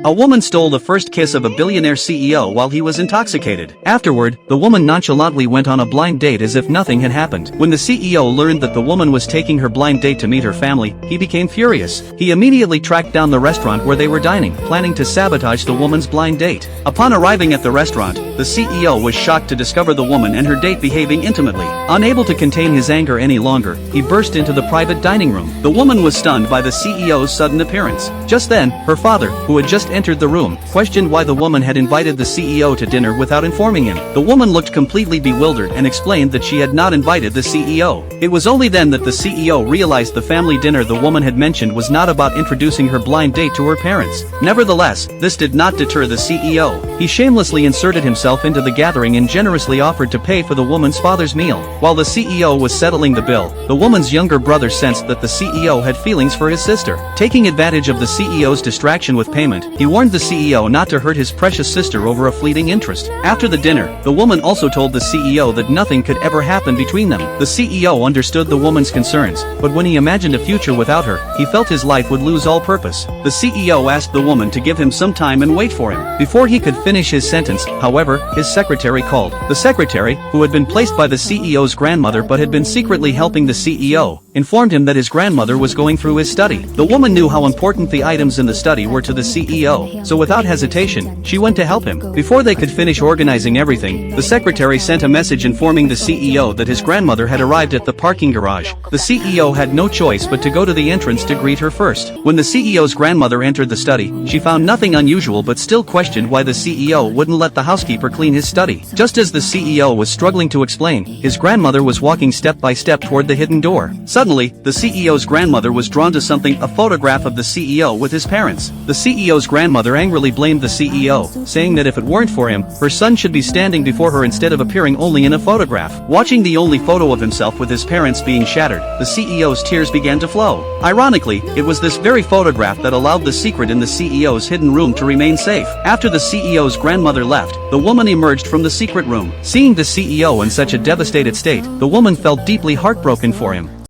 A woman stole the first kiss of a billionaire CEO while he was intoxicated. Afterward, the woman nonchalantly went on a blind date as if nothing had happened. When the CEO learned that the woman was taking her blind date to meet her family, he became furious. He immediately tracked down the restaurant where they were dining, planning to sabotage the woman's blind date. Upon arriving at the restaurant, the CEO was shocked to discover the woman and her date behaving intimately. Unable to contain his anger any longer, he burst into the private dining room. The woman was stunned by the CEO's sudden appearance. Just then, her father, who had just entered the room, questioned why the woman had invited the CEO to dinner without informing him. The woman looked completely bewildered and explained that she had not invited the CEO. It was only then that the CEO realized the family dinner the woman had mentioned was not about introducing her blind date to her parents. Nevertheless, this did not deter the CEO. He shamelessly inserted himself into the gathering and generously offered to pay for the woman's father's meal. While the CEO was settling the bill, the woman's younger brother sensed that the CEO had feelings for his sister. Taking advantage of the CEO's distraction with payment, he warned the CEO not to hurt his precious sister over a fleeting interest. After the dinner, the woman also told the CEO that nothing could ever happen between them. The CEO understood the woman's concerns, but when he imagined a future without her, he felt his life would lose all purpose. The CEO asked the woman to give him some time and wait for him. Before he could finish his sentence, however, his secretary called. The secretary, who had been placed by the CEO's grandmother but had been secretly helping the CEO, informed him that his grandmother was going through his study. The woman knew how important the items in the study were to the CEO, so without hesitation, she went to help him. Before they could finish organizing everything, the secretary sent a message informing the CEO that his grandmother had arrived at the parking garage. The CEO had no choice but to go to the entrance to greet her first. When the CEO's grandmother entered the study, she found nothing unusual but still questioned why the CEO wouldn't let the housekeeper clean his study. Just as the CEO was struggling to explain, his grandmother was walking step by step toward the hidden door. Suddenly, the CEO's grandmother was drawn to something, a photograph of the CEO with his parents. The CEO's grandmother angrily blamed the CEO, saying that if it weren't for him, her son should be standing before her instead of appearing only in a photograph. Watching the only photo of himself with his parents being shattered, the CEO's tears began to flow. Ironically, it was this very photograph that allowed the secret in the CEO's hidden room to remain safe. After the CEO's grandmother left, the woman emerged from the secret room. Seeing the CEO in such a devastated state, the woman felt deeply heartbroken for him.